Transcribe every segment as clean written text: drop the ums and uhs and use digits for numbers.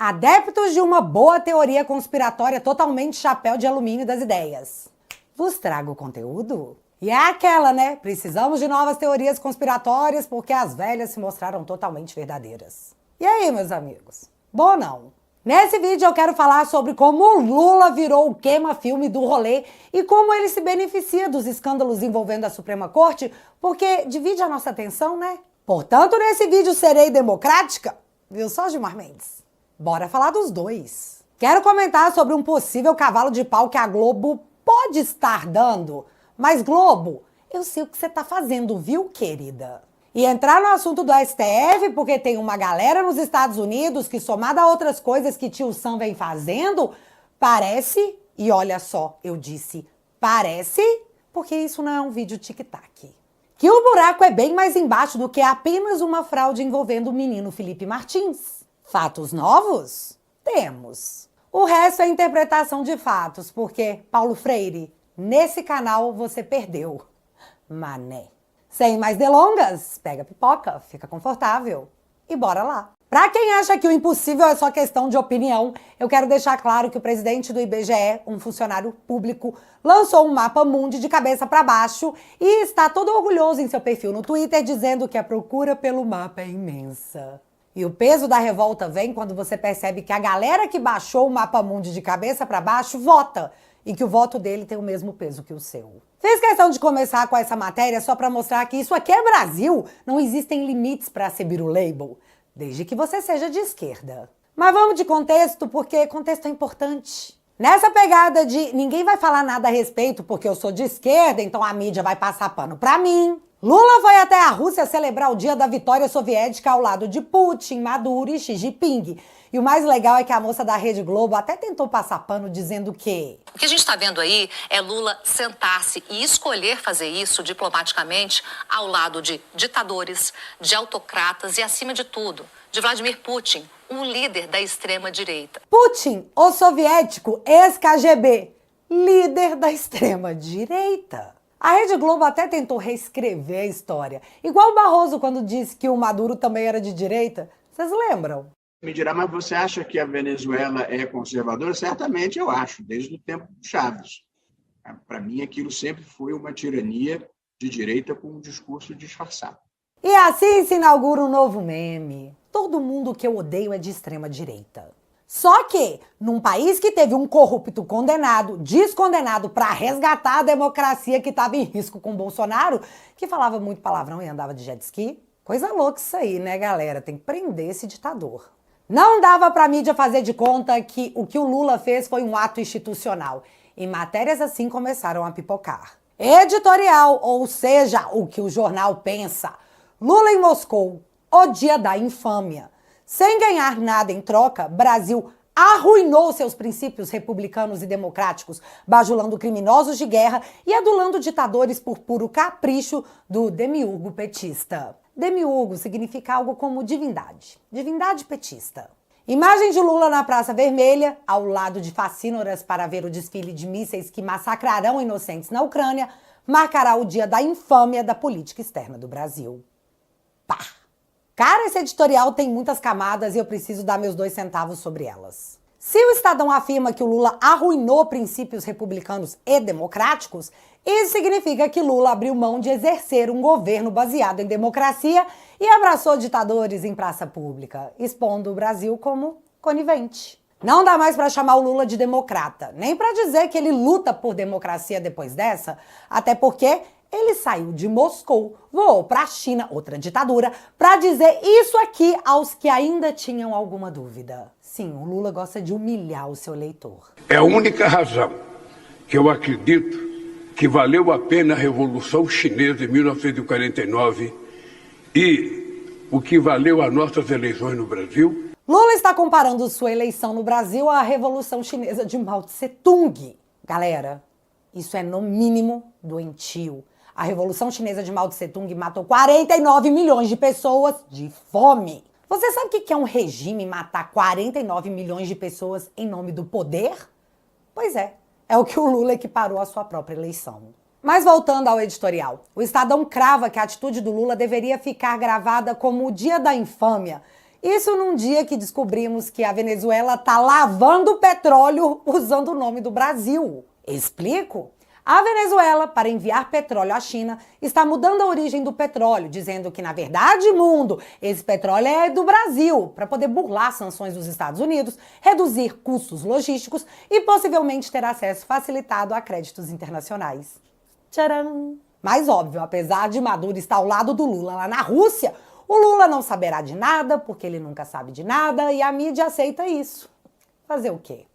Adeptos de uma boa teoria conspiratória totalmente chapéu de alumínio das ideias. Vos trago conteúdo? E é aquela, né? Precisamos de novas teorias conspiratórias porque as velhas se mostraram totalmente verdadeiras. E aí, meus amigos? Bom ou não? Nesse vídeo eu quero falar sobre como o Lula virou o queima-filme do rolê e como ele se beneficia dos escândalos envolvendo a Suprema Corte, porque divide a nossa atenção, né? Portanto, nesse vídeo serei democrática, viu só, Gilmar Mendes? Bora falar dos dois. Quero comentar sobre um possível cavalo de pau que a Globo pode estar dando. Mas, Globo, eu sei o que você tá fazendo, viu, querida? E entrar no assunto do STF, porque tem uma galera nos Estados Unidos que, somada a outras coisas que tio Sam vem fazendo, parece, e olha só, eu disse parece, porque isso não é um vídeo tic-tac, que o buraco é bem mais embaixo do que apenas uma fraude envolvendo o menino Felipe Martins. Fatos novos? Temos. O resto é interpretação de fatos, porque, Paulo Freire, nesse canal você perdeu. Mané. Sem mais delongas, pega a pipoca, fica confortável e bora lá. Pra quem acha que o impossível é só questão de opinião, eu quero deixar claro que o presidente do IBGE, um funcionário público, lançou um mapa mundi de cabeça para baixo e está todo orgulhoso em seu perfil no Twitter dizendo que a procura pelo mapa é imensa. E o peso da revolta vem quando você percebe que a galera que baixou o mapa mundi de cabeça para baixo vota e que o voto dele tem o mesmo peso que o seu. Fiz questão de começar com essa matéria só para mostrar que isso aqui é Brasil, não existem limites para ser label, desde que você seja de esquerda. Mas vamos de contexto, porque contexto é importante. Nessa pegada de ninguém vai falar nada a respeito porque eu sou de esquerda, então a mídia vai passar pano pra mim, Lula foi até a Rússia celebrar o dia da vitória soviética ao lado de Putin, Maduro e Xi Jinping. E o mais legal é que a moça da Rede Globo até tentou passar pano dizendo que... O que a gente está vendo aí é Lula sentar-se e escolher fazer isso diplomaticamente ao lado de ditadores, de autocratas e, acima de tudo, de Vladimir Putin, o líder da extrema-direita. Putin, o soviético ex-KGB, líder da extrema-direita. A Rede Globo até tentou reescrever a história, igual o Barroso quando disse que o Maduro também era de direita. Vocês lembram? Me dirá, mas você acha que a Venezuela é conservadora? Certamente eu acho, desde o tempo de Chávez. Para mim, aquilo sempre foi uma tirania de direita com um discurso disfarçado. E assim se inaugura um novo meme. Todo mundo que eu odeio é de extrema direita. Só que, num país que teve um corrupto condenado, descondenado para resgatar a democracia que estava em risco com Bolsonaro, que falava muito palavrão e andava de jet ski, coisa louca isso aí, né, galera? Tem que prender esse ditador. Não dava pra mídia fazer de conta que o Lula fez foi um ato institucional. E matérias assim começaram a pipocar. Editorial, ou seja, o que o jornal pensa. Lula em Moscou, o dia da infâmia. Sem ganhar nada em troca, Brasil arruinou seus princípios republicanos e democráticos, bajulando criminosos de guerra e adulando ditadores por puro capricho do demiurgo petista. Demiurgo significa algo como divindade. Divindade petista. Imagem de Lula na Praça Vermelha, ao lado de facínoras para ver o desfile de mísseis que massacrarão inocentes na Ucrânia, marcará o dia da infâmia da política externa do Brasil. Pá! Cara, esse editorial tem muitas camadas e eu preciso dar meus 2 centavos sobre elas. Se o Estadão afirma que o Lula arruinou princípios republicanos e democráticos, isso significa que Lula abriu mão de exercer um governo baseado em democracia e abraçou ditadores em praça pública, expondo o Brasil como conivente. Não dá mais para chamar o Lula de democrata, nem para dizer que ele luta por democracia depois dessa, até porque ele saiu de Moscou, voou para a China, outra ditadura, para dizer isso aqui aos que ainda tinham alguma dúvida. Sim, o Lula gosta de humilhar o seu eleitor. É a única razão que eu acredito que valeu a pena a Revolução Chinesa em 1949 e o que valeu as nossas eleições no Brasil. Lula está comparando sua eleição no Brasil à Revolução Chinesa de Mao Tse-tung. Galera, isso é no mínimo doentio. A Revolução Chinesa de Mao Tse-tung matou 49 milhões de pessoas de fome. Você sabe o que é um regime matar 49 milhões de pessoas em nome do poder? Pois é o que o Lula equiparou à sua própria eleição. Mas voltando ao editorial, o Estadão crava que a atitude do Lula deveria ficar gravada como o dia da infâmia Isso num dia que descobrimos que a Venezuela tá lavando petróleo usando o nome do Brasil. Explico? A Venezuela, para enviar petróleo à China, está mudando a origem do petróleo, dizendo que, na verdade, mundo, esse petróleo é do Brasil, para poder burlar sanções dos Estados Unidos, reduzir custos logísticos e possivelmente ter acesso facilitado a créditos internacionais. Tcharam! Mas óbvio, apesar de Maduro estar ao lado do Lula lá na Rússia, o Lula não saberá de nada, porque ele nunca sabe de nada, e a mídia aceita isso. Fazer o quê?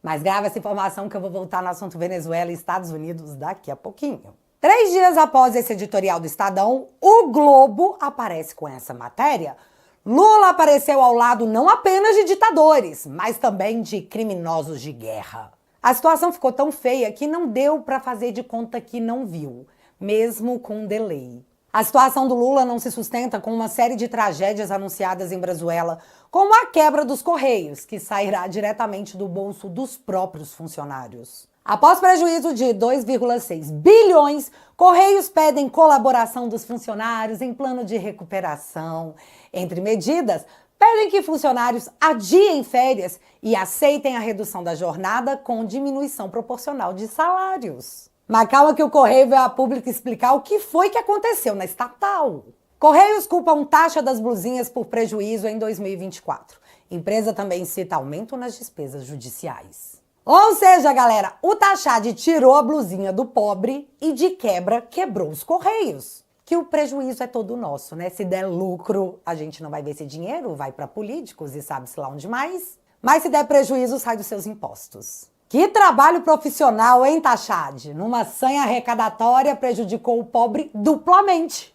Mas grava essa informação que eu vou voltar no assunto Venezuela e Estados Unidos daqui a pouquinho. 3 dias após esse editorial do Estadão, o Globo aparece com essa matéria. Lula apareceu ao lado não apenas de ditadores, mas também de criminosos de guerra. A situação ficou tão feia que não deu para fazer de conta que não viu, mesmo com um delay. A situação do Lula não se sustenta com uma série de tragédias anunciadas em Venezuela, como a quebra dos Correios, que sairá diretamente do bolso dos próprios funcionários. Após prejuízo de 2,6 bilhões, Correios pedem colaboração dos funcionários em plano de recuperação. Entre medidas, pedem que funcionários adiem férias e aceitem a redução da jornada com diminuição proporcional de salários. Mas calma que o Correio veio a público explicar o que foi que aconteceu na estatal. Correios culpam taxa das blusinhas por prejuízo em 2024. Empresa também cita aumento nas despesas judiciais. Ou seja, galera, o Taxade tirou a blusinha do pobre e de quebra quebrou os Correios. Que o prejuízo é todo nosso, né? Se der lucro, a gente não vai ver esse dinheiro, vai para políticos e sabe-se lá onde mais. Mas se der prejuízo, sai dos seus impostos. Que trabalho profissional, hein, Taxade? Numa sanha arrecadatória, prejudicou o pobre duplamente.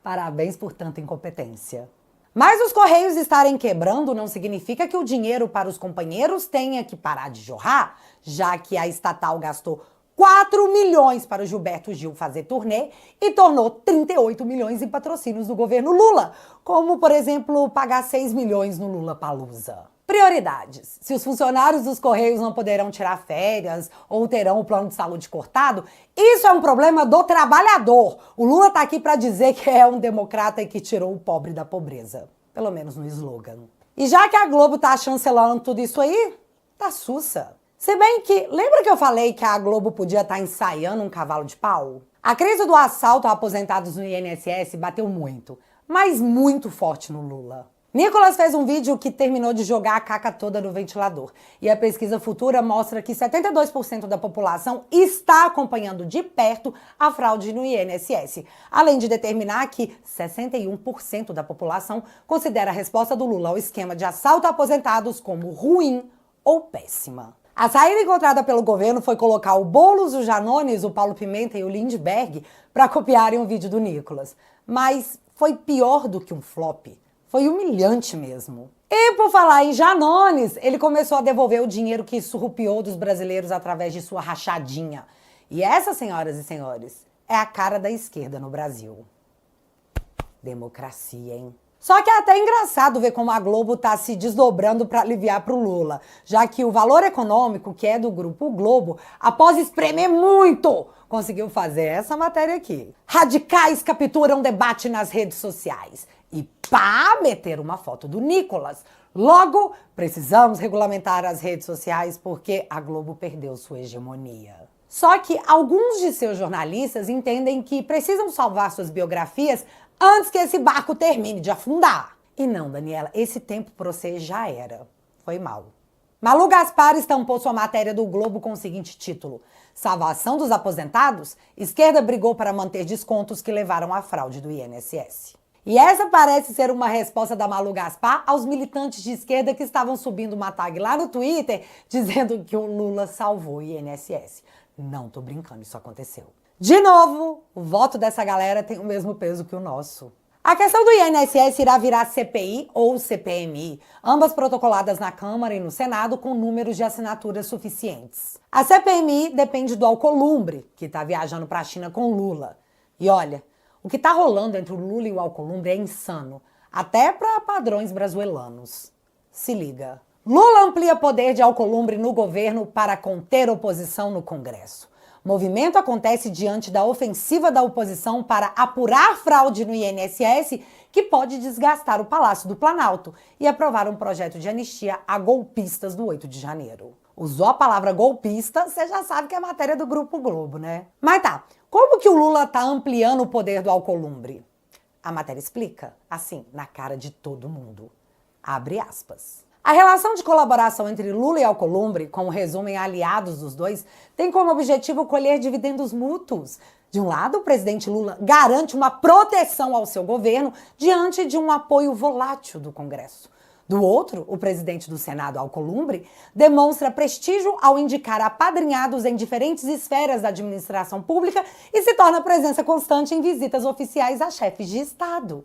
Parabéns por tanta incompetência. Mas os Correios estarem quebrando não significa que o dinheiro para os companheiros tenha que parar de jorrar, já que a estatal gastou 4 milhões para o Gilberto Gil fazer turnê e tornou 38 milhões em patrocínios do governo Lula, como, por exemplo, pagar 6 milhões no Lulapalooza. Prioridades. Se os funcionários dos Correios não poderão tirar férias ou terão o plano de saúde cortado, isso é um problema do trabalhador. O Lula tá aqui para dizer que é um democrata e que tirou o pobre da pobreza. Pelo menos no slogan. E já que a Globo tá chancelando tudo isso aí, tá sussa. Se bem que, lembra que eu falei que a Globo podia estar ensaiando um cavalo de pau? A crise do assalto a aposentados no INSS bateu muito, mas muito forte no Lula. Nicolas fez um vídeo que terminou de jogar a caca toda no ventilador. E a pesquisa futura mostra que 72% da população está acompanhando de perto a fraude no INSS. Além de determinar que 61% da população considera a resposta do Lula ao esquema de assalto a aposentados como ruim ou péssima. A saída encontrada pelo governo foi colocar o Boulos, o Janones, o Paulo Pimenta e o Lindbergh para copiarem o vídeo do Nicolas. Mas foi pior do que um flop. Foi humilhante mesmo. E por falar em Janones, ele começou a devolver o dinheiro que surrupiou dos brasileiros através de sua rachadinha. E essa, senhoras e senhores, é a cara da esquerda no Brasil. Democracia, hein? Só que é até engraçado ver como a Globo tá se desdobrando para aliviar pro Lula, já que o Valor Econômico, que é do Grupo Globo, após espremer muito, conseguiu fazer essa matéria aqui. Radicais capturam debate nas redes sociais. E pá, meter uma foto do Nicolas. Logo, precisamos regulamentar as redes sociais porque a Globo perdeu sua hegemonia. Só que alguns de seus jornalistas entendem que precisam salvar suas biografias antes que esse barco termine de afundar. E não, Daniela, esse tempo pra você já era. Foi mal. Malu Gaspar estampou sua matéria do Globo com o seguinte título: Salvação dos aposentados? Esquerda brigou para manter descontos que levaram à fraude do INSS. E essa parece ser uma resposta da Malu Gaspar aos militantes de esquerda que estavam subindo uma tag lá no Twitter dizendo que o Lula salvou o INSS. Não tô brincando, isso aconteceu. De novo, o voto dessa galera tem o mesmo peso que o nosso. A questão do INSS irá virar CPI ou CPMI, ambas protocoladas na Câmara e no Senado com números de assinaturas suficientes. A CPMI depende do Alcolumbre, que tá viajando pra China com Lula. E olha, o que tá rolando entre o Lula e o Alcolumbre é insano, até para padrões brasileiros. Se liga. Lula amplia poder de Alcolumbre no governo para conter oposição no Congresso. Movimento acontece diante da ofensiva da oposição para apurar fraude no INSS que pode desgastar o Palácio do Planalto e aprovar um projeto de anistia a golpistas do 8 de janeiro. Usou a palavra golpista, você já sabe que é matéria do Grupo Globo, né? Mas tá, como que o Lula tá ampliando o poder do Alcolumbre? A matéria explica, assim, na cara de todo mundo. Abre aspas. A relação de colaboração entre Lula e Alcolumbre, como resumem aliados dos dois, tem como objetivo colher dividendos mútuos. De um lado, o presidente Lula garante uma proteção ao seu governo diante de um apoio volátil do Congresso. Do outro, o presidente do Senado, Alcolumbre, demonstra prestígio ao indicar apadrinhados em diferentes esferas da administração pública e se torna presença constante em visitas oficiais a chefes de Estado.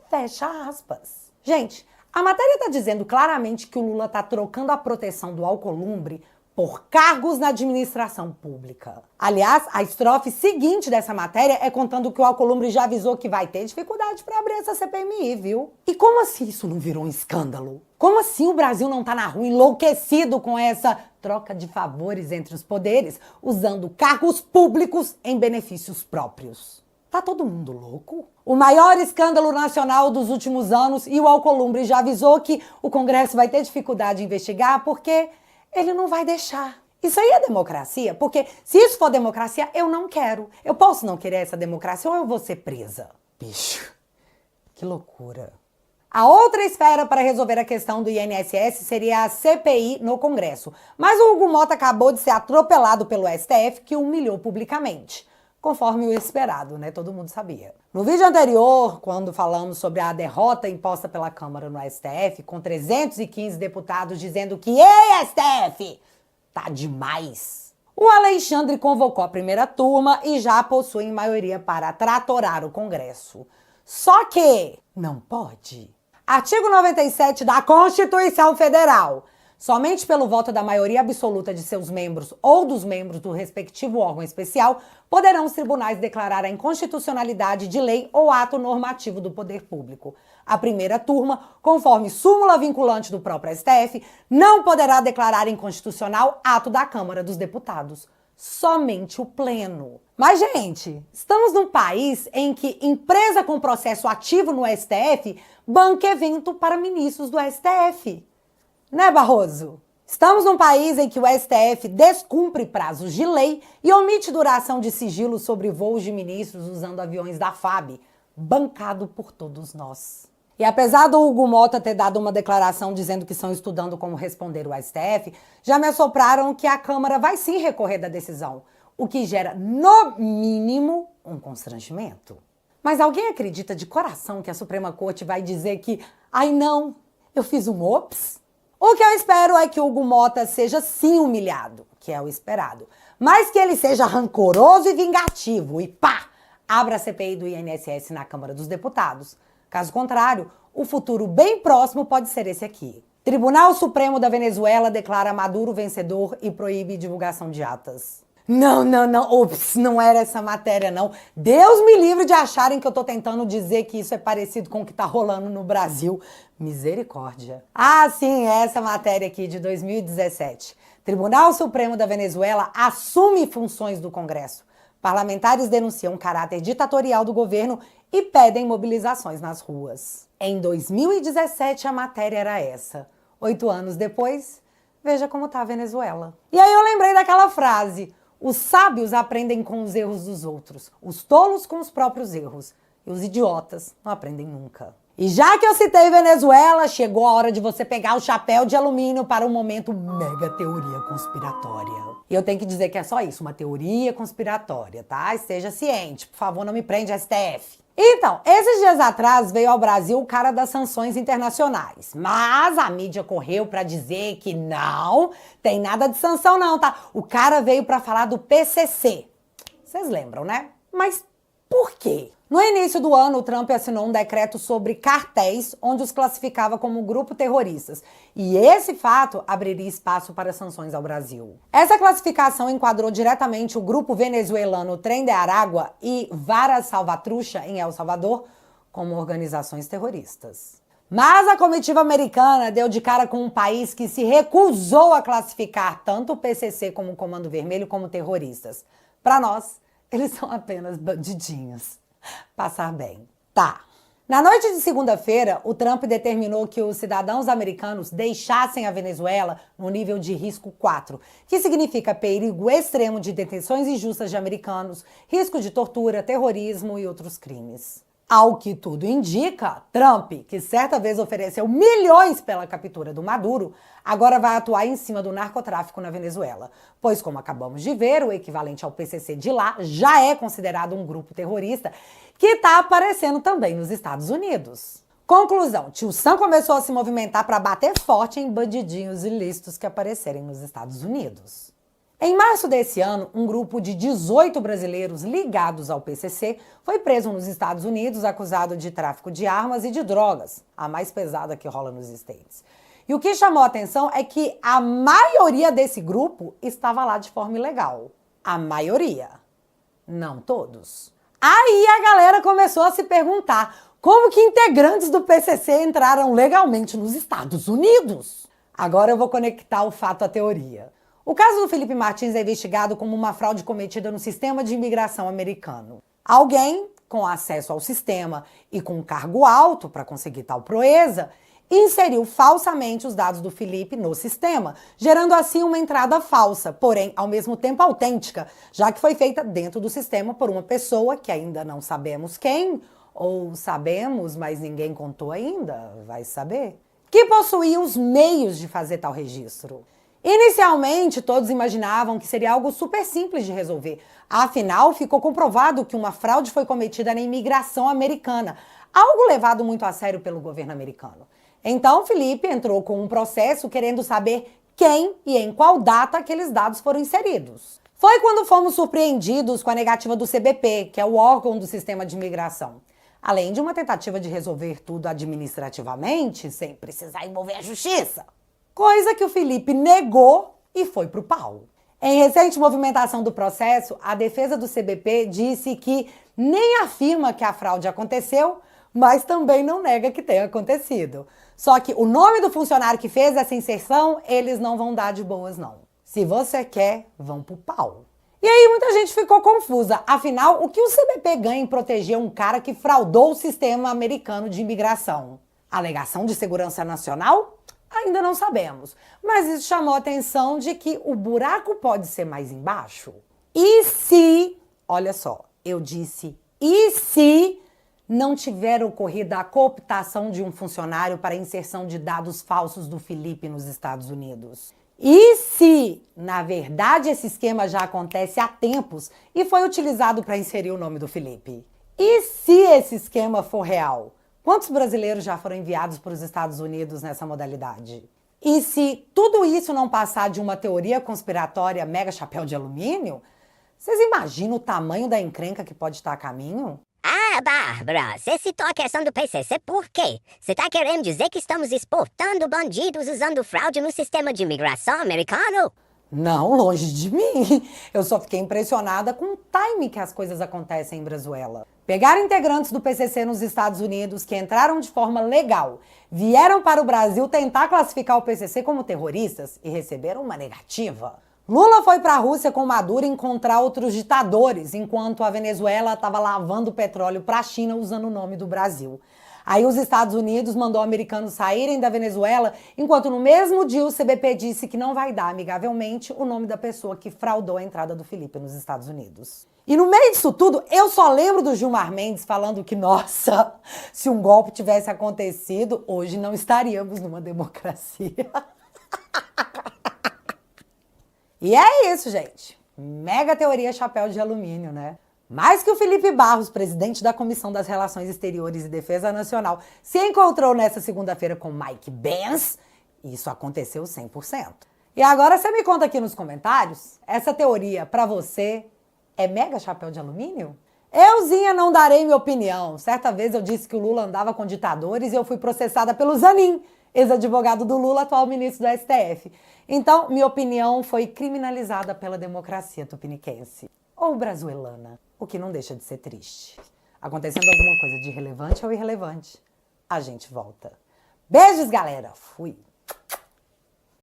Fecha aspas. Gente, a matéria está dizendo claramente que o Lula está trocando a proteção do Alcolumbre por cargos na administração pública. Aliás, a estrofe seguinte dessa matéria é contando que o Alcolumbre já avisou que vai ter dificuldade para abrir essa CPMI, viu? E como assim isso não virou um escândalo? Como assim o Brasil não tá na rua enlouquecido com essa troca de favores entre os poderes, usando cargos públicos em benefícios próprios? Tá todo mundo louco? O maior escândalo nacional dos últimos anos, e o Alcolumbre já avisou que o Congresso vai ter dificuldade em investigar porque ele não vai deixar. Isso aí é democracia? Porque se isso for democracia, eu não quero. Eu posso não querer essa democracia ou eu vou ser presa? Bicho, que loucura. A outra esfera para resolver a questão do INSS seria a CPI no Congresso. Mas o Hugo Mota acabou de ser atropelado pelo STF, que o humilhou publicamente. Conforme o esperado, né? Todo mundo sabia. No vídeo anterior, quando falamos sobre a derrota imposta pela Câmara no STF, com 315 deputados dizendo que "Ei, STF, tá demais!", o Alexandre convocou a primeira turma e já possui maioria para tratorar o Congresso. Só que não pode. Artigo 97 da Constituição Federal. Somente pelo voto da maioria absoluta de seus membros ou dos membros do respectivo órgão especial poderão os tribunais declarar a inconstitucionalidade de lei ou ato normativo do poder público. A primeira turma, conforme súmula vinculante do próprio STF, não poderá declarar inconstitucional ato da Câmara dos Deputados. Somente o pleno. Mas, gente, estamos num país em que empresa com processo ativo no STF banca evento para ministros do STF. Né, Barroso? Estamos num país em que o STF descumpre prazos de lei e omite duração de sigilo sobre voos de ministros usando aviões da FAB, bancado por todos nós. E apesar do Hugo Mota ter dado uma declaração dizendo que estão estudando como responder o STF, já me assopraram que a Câmara vai sim recorrer da decisão, o que gera, no mínimo, um constrangimento. Mas alguém acredita de coração que a Suprema Corte vai dizer que "ai não, eu fiz um ops"? O que eu espero é que o Hugo Mota seja sim humilhado, que é o esperado, mas que ele seja rancoroso e vingativo e pá, abra a CPI do INSS na Câmara dos Deputados. Caso contrário, o futuro bem próximo pode ser esse aqui. Tribunal Supremo da Venezuela declara Maduro vencedor e proíbe divulgação de atas. Não, ops, não era essa matéria não. Deus me livre de acharem que eu tô tentando dizer que isso é parecido com o que tá rolando no Brasil. Misericórdia. Ah, sim, é essa matéria aqui de 2017. Tribunal Supremo da Venezuela assume funções do Congresso. Parlamentares denunciam o caráter ditatorial do governo e pedem mobilizações nas ruas. Em 2017 a matéria era essa. 8 anos depois, veja como tá a Venezuela. E aí eu lembrei daquela frase: os sábios aprendem com os erros dos outros, os tolos com os próprios erros, e os idiotas não aprendem nunca. E já que eu citei Venezuela, chegou a hora de você pegar o chapéu de alumínio para um momento mega teoria conspiratória. E eu tenho que dizer que é só isso, uma teoria conspiratória, tá? Esteja ciente, por favor, não me prende, STF. Então, esses dias atrás veio ao Brasil o cara das sanções internacionais, mas a mídia correu para dizer que não tem nada de sanção não, tá? O cara veio para falar do PCC. Vocês lembram, né? Mas por quê? No início do ano, o Trump assinou um decreto sobre cartéis, onde os classificava como grupo terroristas. E esse fato abriria espaço para sanções ao Brasil. Essa classificação enquadrou diretamente o grupo venezuelano Tren de Aragua e Vara Salvatrucha, em El Salvador, como organizações terroristas. Mas a comitiva americana deu de cara com um país que se recusou a classificar tanto o PCC como o Comando Vermelho como terroristas. Para nós, eles são apenas bandidinhos. Passar bem. Tá. Na noite de segunda-feira, o Trump determinou que os cidadãos americanos deixassem a Venezuela no nível de risco 4, que significa perigo extremo de detenções injustas de americanos, risco de tortura, terrorismo e outros crimes. Ao que tudo indica, Trump, que certa vez ofereceu milhões pela captura do Maduro, agora vai atuar em cima do narcotráfico na Venezuela. Pois, como acabamos de ver, o equivalente ao PCC de lá já é considerado um grupo terrorista que está aparecendo também nos Estados Unidos. Conclusão, Tio Sam começou a se movimentar para bater forte em bandidinhos ilícitos que aparecerem nos Estados Unidos. Em março desse ano, um grupo de 18 brasileiros ligados ao PCC foi preso nos Estados Unidos acusado de tráfico de armas e de drogas, a mais pesada que rola nos States. E o que chamou a atenção é que a maioria desse grupo estava lá de forma ilegal. A maioria. Não todos. Aí a galera começou a se perguntar como que integrantes do PCC entraram legalmente nos Estados Unidos. Agora eu vou conectar o fato à teoria. O caso do Felipe Martins é investigado como uma fraude cometida no sistema de imigração americano. Alguém com acesso ao sistema e com um cargo alto para conseguir tal proeza, inseriu falsamente os dados do Felipe no sistema, gerando assim uma entrada falsa, porém ao mesmo tempo autêntica, já que foi feita dentro do sistema por uma pessoa que ainda não sabemos quem, ou sabemos, mas ninguém contou ainda, vai saber, que possuía os meios de fazer tal registro. Inicialmente, todos imaginavam que seria algo super simples de resolver. Afinal, ficou comprovado que uma fraude foi cometida na imigração americana, algo levado muito a sério pelo governo americano. Então, Felipe entrou com um processo querendo saber quem e em qual data aqueles dados foram inseridos. Foi quando fomos surpreendidos com a negativa do CBP, que é o órgão do sistema de imigração. Além de uma tentativa de resolver tudo administrativamente, sem precisar envolver a justiça. Coisa que o Felipe negou e foi pro pau. Em recente movimentação do processo, a defesa do CBP disse que nem afirma que a fraude aconteceu, mas também não nega que tenha acontecido. Só que o nome do funcionário que fez essa inserção, eles não vão dar de boas, não. Se você quer, vão pro pau. E aí muita gente ficou confusa. Afinal, o que o CBP ganha em proteger um cara que fraudou o sistema americano de imigração? Alegação de segurança nacional? Ainda não sabemos, mas isso chamou a atenção de que o buraco pode ser mais embaixo. E se, olha só, eu disse, e se não tiver ocorrido a cooptação de um funcionário para a inserção de dados falsos do Felipe nos Estados Unidos? E se, na verdade, esse esquema já acontece há tempos e foi utilizado para inserir o nome do Felipe? E se esse esquema for real? Quantos brasileiros já foram enviados para os Estados Unidos nessa modalidade? E se tudo isso não passar de uma teoria conspiratória mega chapéu de alumínio, vocês imaginam o tamanho da encrenca que pode estar a caminho? Ah, Bárbara, você citou a questão do PCC por quê? Você tá querendo dizer que estamos exportando bandidos usando fraude no sistema de imigração americano? Não, longe de mim. Eu só fiquei impressionada com o time que as coisas acontecem em Venezuela. Pegaram integrantes do PCC nos Estados Unidos que entraram de forma legal, vieram para o Brasil tentar classificar o PCC como terroristas e receberam uma negativa. Lula foi para a Rússia com Maduro encontrar outros ditadores, enquanto a Venezuela estava lavando petróleo para a China usando o nome do Brasil. Aí os Estados Unidos mandou americanos saírem da Venezuela, enquanto no mesmo dia o CBP disse que não vai dar amigavelmente o nome da pessoa que fraudou a entrada do Felipe nos Estados Unidos. E no meio disso tudo, eu só lembro do Gilmar Mendes falando que, nossa, se um golpe tivesse acontecido, hoje não estaríamos numa democracia. E é isso, gente. Mega teoria chapéu de alumínio, né? Mais que o Felipe Barros, presidente da Comissão das Relações Exteriores e Defesa Nacional, se encontrou nessa segunda-feira com Mike Pence, isso aconteceu 100%. E agora você me conta aqui nos comentários, essa teoria pra você é mega chapéu de alumínio? Euzinha não darei minha opinião. Certa vez eu disse que o Lula andava com ditadores e eu fui processada pelo Zanin, ex-advogado do Lula, atual ministro do STF. Então, minha opinião foi criminalizada pela democracia tupiniquense. Ou brazuelana, o que não deixa de ser triste. Acontecendo alguma coisa de relevante ou irrelevante, a gente volta. Beijos, galera! Fui!